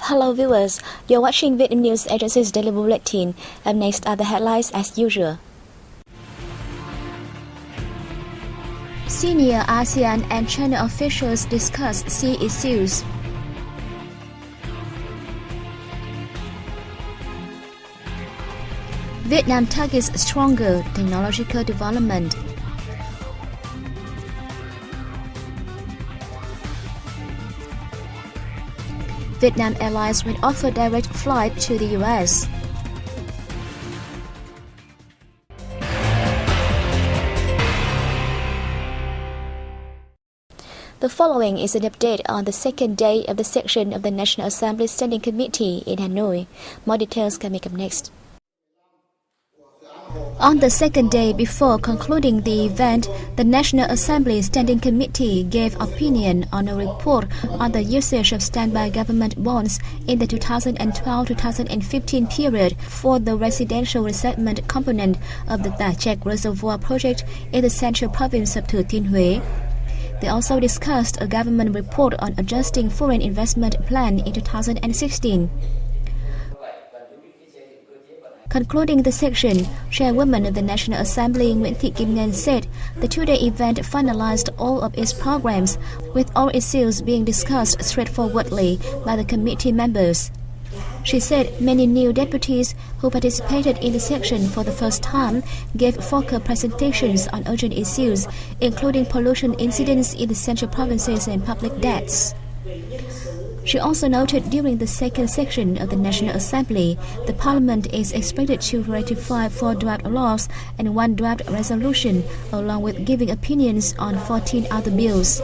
Hello viewers, you're watching VNA News Agency's Daily Bulletin. Up next are the headlines as usual. Senior ASEAN and China officials discuss sea issues. Vietnam targets stronger technological development. Vietnam Airlines will offer direct flight to the US. The following is an update on the second day of the session of the National Assembly Standing Committee in Hanoi. More details can come next. On the second day before concluding the event, the National Assembly Standing Committee gave opinion on a report on the usage of standby government bonds in the 2012-2015 period for the residential resettlement component of the Tà Trạch Reservoir project in the central province of Thừa Thiên Huế. They also discussed a government report on adjusting foreign investment plan in 2016. Concluding the section, Chairwoman of the National Assembly Nguyễn Thị Kim Ngân said the two-day event finalized all of its programs, with all issues being discussed straightforwardly by the committee members. She said many new deputies who participated in the section for the first time gave focal presentations on urgent issues, including pollution incidents in the central provinces and public deaths. She also noted during the second section of the National Assembly, the Parliament is expected to ratify 4 draft laws and 1 draft resolution, along with giving opinions on 14 other bills.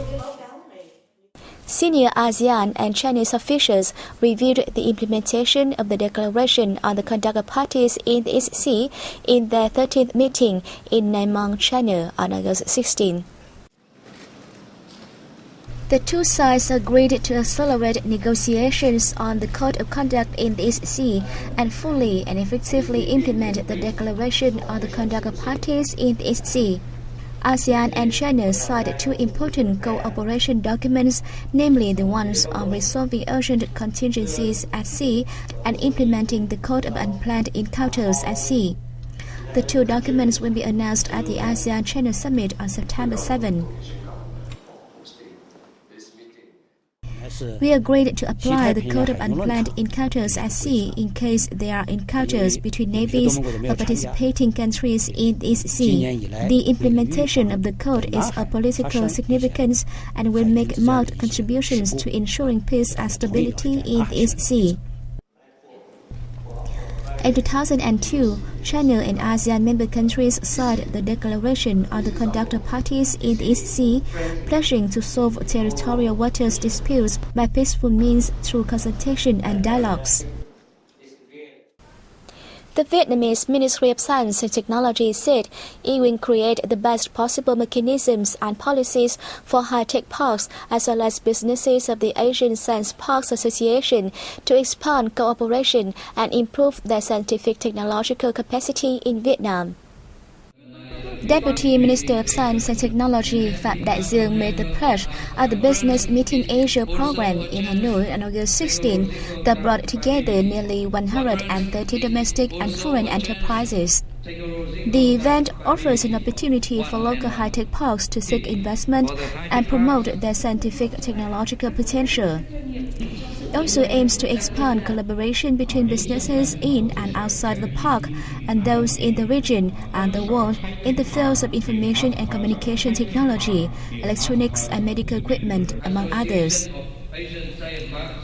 Senior ASEAN and Chinese officials reviewed the implementation of the Declaration on the Conduct of Parties in the East Sea in their 13th meeting in Namong, China on August 16. The two sides agreed to accelerate negotiations on the Code of Conduct in the East Sea and fully and effectively implement the Declaration on the Conduct of Parties in the East Sea. ASEAN and China signed 2 important cooperation documents, namely the ones on resolving urgent contingencies at sea and implementing the Code of Unplanned Encounters at Sea. The 2 documents will be announced at the ASEAN-China Summit on September 7. We agreed to apply the Code of Unplanned Encounters at Sea in case there are encounters between navies of participating countries in the East Sea. The implementation of the Code is of political significance and will make marked contributions to ensuring peace and stability in the East Sea. In 2002, China and ASEAN member countries signed the Declaration on the Conduct of Parties in the East Sea, pledging to solve territorial waters disputes by peaceful means through consultation and dialogues. The Vietnamese Ministry of Science and Technology said it will create the best possible mechanisms and policies for high-tech parks as well as businesses of the Asian Science Parks Association to expand cooperation and improve their scientific technological capacity in Vietnam. Deputy Minister of Science and Technology Phạm Đại Dương made the pledge at the Business Meeting Asia program in Hanoi on August 16 that brought together nearly 130 domestic and foreign enterprises. The event offers an opportunity for local high-tech parks to seek investment and promote their scientific technological potential. It also aims to expand collaboration between businesses in and outside the park and those in the region and the world in the fields of information and communication technology, electronics and medical equipment, among others.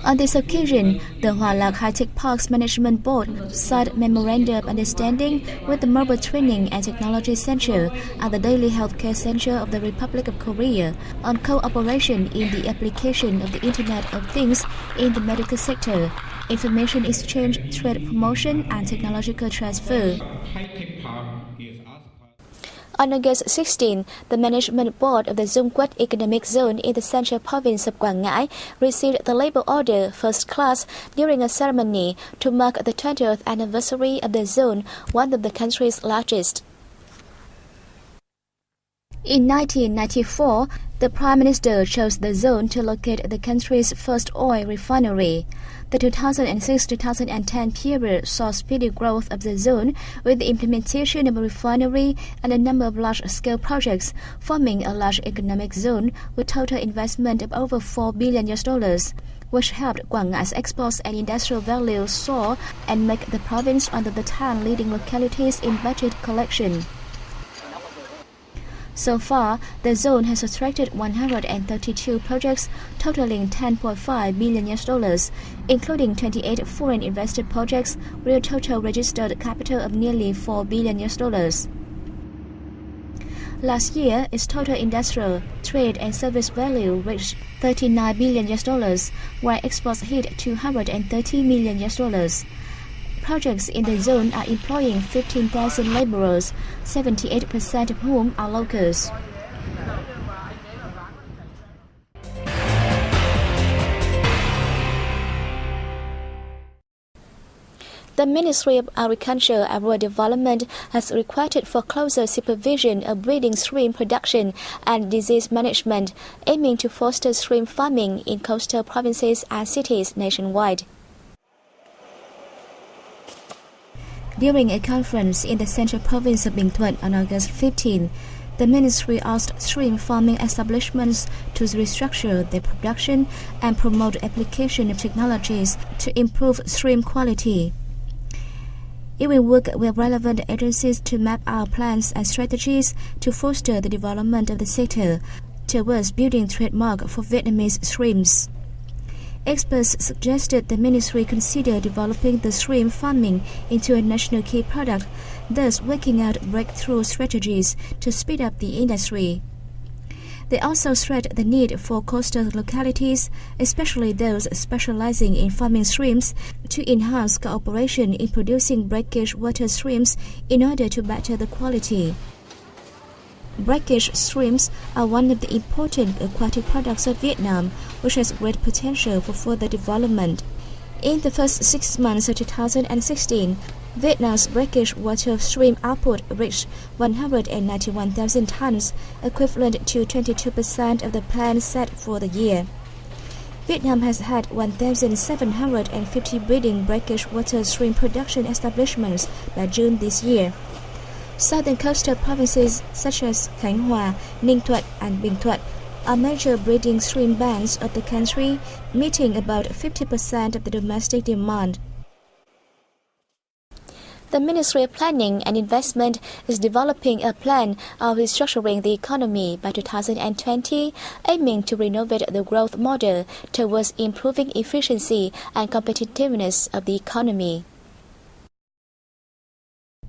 On this occasion, the Hoa Lạc High-Tech Parks Management Board signed Memorandum of Understanding with the Mobile Training and Technology Center and the Daily Healthcare Center of the Republic of Korea on cooperation in the application of the Internet of Things in the medical sector, information exchange, trade promotion, and technological transfer. On August 16, the Management Board of the Dung Quất Economic Zone in the Central Province of Quảng Ngãi received the label order First Class during a ceremony to mark the 20th anniversary of the zone, one of the country's largest. In 1994, The Prime Minister chose the zone to locate the country's first oil refinery. The 2006-2010 period saw speedy growth of the zone with the implementation of a refinery and a number of large-scale projects, forming a large economic zone with total investment of over $4 billion, which helped Quảng Ngai's exports and industrial value soar and make the province one of the 10 leading localities in budget collection. So far, the zone has attracted 132 projects totaling $10.5 billion, including 28 foreign invested projects with a total registered capital of nearly $4 billion. Last year, its total industrial, trade and service value reached $39 billion, while exports hit $230 million. Projects in the zone are employing 15,000 laborers, 78% of whom are locals. The Ministry of Agriculture and Rural Development has requested for closer supervision of breeding shrimp production and disease management, aiming to foster shrimp farming in coastal provinces and cities nationwide. During a conference in the central province of Bình Thuận on August 15, the ministry asked shrimp farming establishments to restructure their production and promote application of technologies to improve shrimp quality. It will work with relevant agencies to map out plans and strategies to foster the development of the sector towards building trademark for Vietnamese shrimps. Experts suggested the ministry consider developing the shrimp farming into a national key product, thus working out breakthrough strategies to speed up the industry. They also stressed the need for coastal localities, especially those specializing in farming shrimps, to enhance cooperation in producing brackish water shrimps in order to better the quality. Brackish shrimps are one of the important aquatic products of Vietnam, which has great potential for further development. In the first 6 months of 2016, Vietnam's brackish water shrimp output reached 191,000 tons, equivalent to 22% of the plan set for the year. Vietnam has had 1,750 breeding brackish water shrimp production establishments by June this year. Southern coastal provinces such as Khánh Hòa, Ninh Thuận, and Bình Thuận are major breeding shrimp banks of the country, meeting about 50% of the domestic demand. The Ministry of Planning and Investment is developing a plan of restructuring the economy by 2020, aiming to renovate the growth model towards improving efficiency and competitiveness of the economy.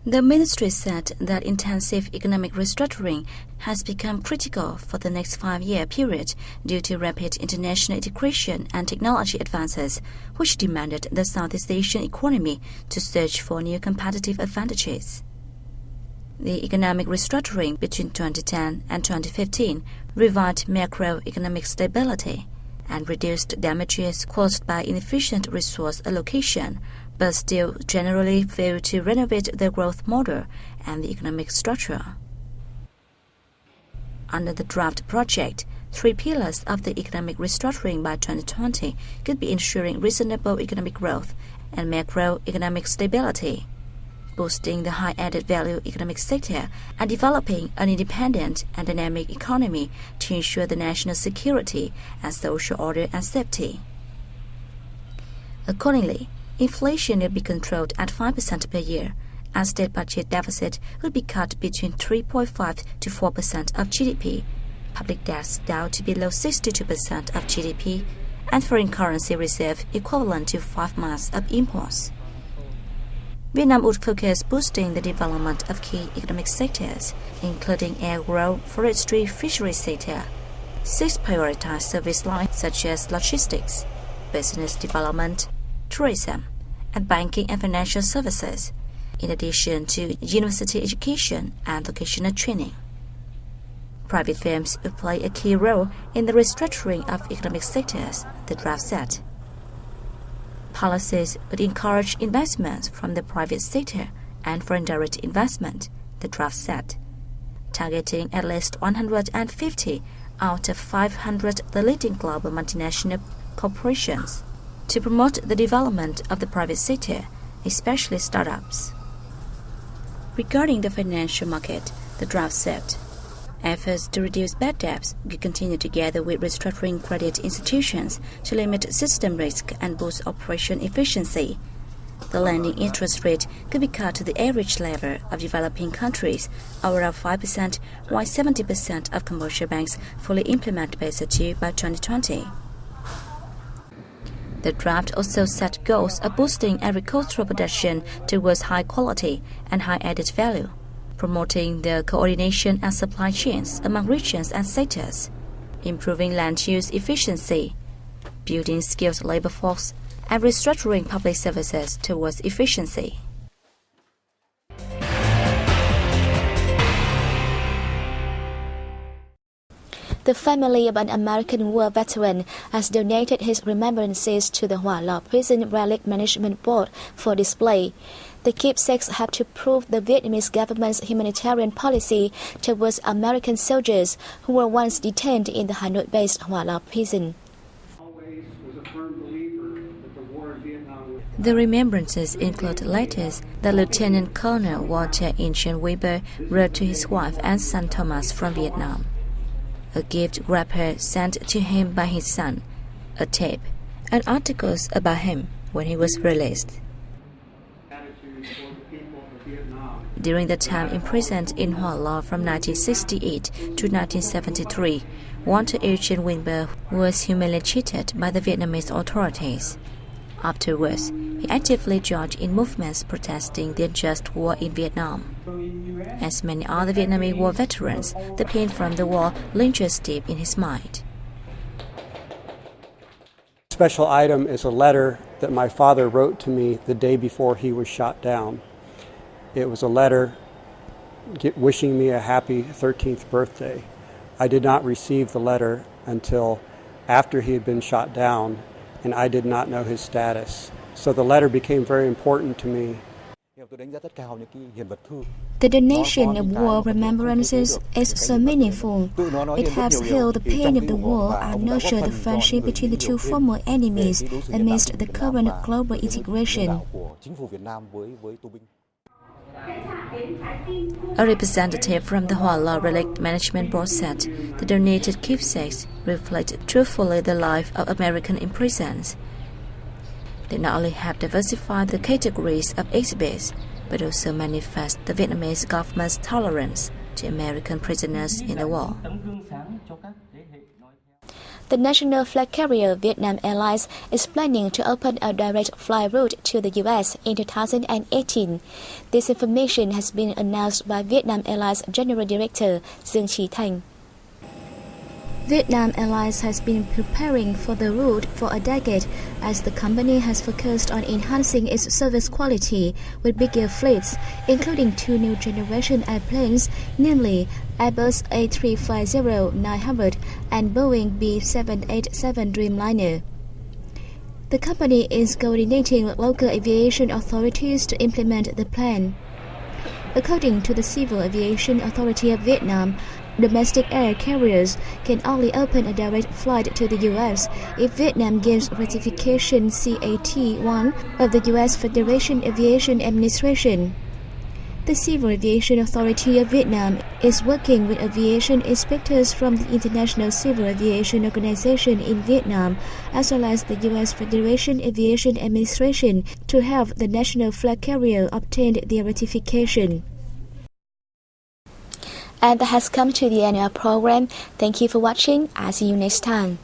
The ministry said that intensive economic restructuring has become critical for the next 5-year period due to rapid international integration and technology advances, which demanded the Southeast Asian economy to search for new competitive advantages. The economic restructuring between 2010 and 2015 revived macroeconomic stability and reduced damages caused by inefficient resource allocation, but still generally failed to renovate the growth model and the economic structure. Under the draft project, 3 pillars of the economic restructuring by 2020 could be ensuring reasonable economic growth and macroeconomic stability, boosting the high added value economic sector, and developing an independent and dynamic economy to ensure the national security and social order and safety. Accordingly, inflation will be controlled at 5% per year, and state budget deficit will be cut between 3.5% to 4% of GDP, public debts down to below 62% of GDP, and foreign currency reserve equivalent to 5 months of imports. Vietnam would focus boosting the development of key economic sectors, including agro, forestry, fisheries sector. 6 prioritized service lines such as logistics, business development, tourism, and banking and financial services, in addition to university education and vocational training. Private firms will play a key role in the restructuring of economic sectors, the draft said. Policies would encourage investments from the private sector and foreign direct investment, the draft said, targeting at least 150 out of 500 the leading global multinational corporations to promote the development of the private sector, especially startups. Regarding the financial market, the draft said, efforts to reduce bad debts will continue together with restructuring credit institutions to limit system risk and boost operation efficiency. The lending interest rate could be cut to the average level of developing countries, or around 5%, while 70% of commercial banks fully implement Basel II by 2020. The draft also set goals of boosting agricultural production towards high quality and high added value, promoting the coordination and supply chains among regions and sectors, improving land use efficiency, building skilled labor force, and restructuring public services towards efficiency. The family of an American war veteran has donated his remembrances to the Hua Lo Prison Relic Management Board for display. The keepsakes have to prove the Vietnamese government's humanitarian policy towards American soldiers who were once detained in the Hanoi-based Hua Lo prison. The remembrances include letters that Lieutenant Colonel Walter Incheon Weber wrote to his wife and son Thomas from Vietnam, a gift wrapper sent to him by his son, a tape, and articles about him when he was released. During the time imprisoned in Hua Lo from 1968 to 1973, Walter Incheon Weber was humiliated by the Vietnamese authorities. Afterwards, he actively joined in movements protesting the unjust war in Vietnam. As many other Vietnamese war veterans, the pain from the war lingers deep in his mind. Special item is a letter that my father wrote to me the day before he was shot down. It was a letter wishing me a happy 13th birthday. I did not receive the letter until after he had been shot down, and I did not know his status. So the letter became very important to me. The donation of war remembrances is so meaningful. It helps heal the pain of the war and nurture the friendship between the two former enemies amidst the current global integration. A representative from the Hua Lo Relic Management Board said the donated keepsakes reflect truthfully the life of American imprisoned. They not only have diversified the categories of exhibits, but also manifest the Vietnamese government's tolerance to American prisoners in the war. The national flag carrier Vietnam Airlines is planning to open a direct flight route to the U.S. in 2018. This information has been announced by Vietnam Airlines General Director Dương Trí Thanh. Vietnam Airlines has been preparing for the route for a decade as the company has focused on enhancing its service quality with bigger fleets, including 2 new generation airplanes, namely Airbus A350-900 and Boeing B787 Dreamliner. The company is coordinating with local aviation authorities to implement the plan. According to the Civil Aviation Authority of Vietnam, domestic air carriers can only open a direct flight to the U.S. if Vietnam gives ratification CAT-1 of the U.S. Federation Aviation Administration. The Civil Aviation Authority of Vietnam is working with aviation inspectors from the International Civil Aviation Organization in Vietnam, as well as the U.S. Federation Aviation Administration, to have the national flag carrier obtain their ratification. And that has come to the end of our program. Thank you for watching. I'll see you next time.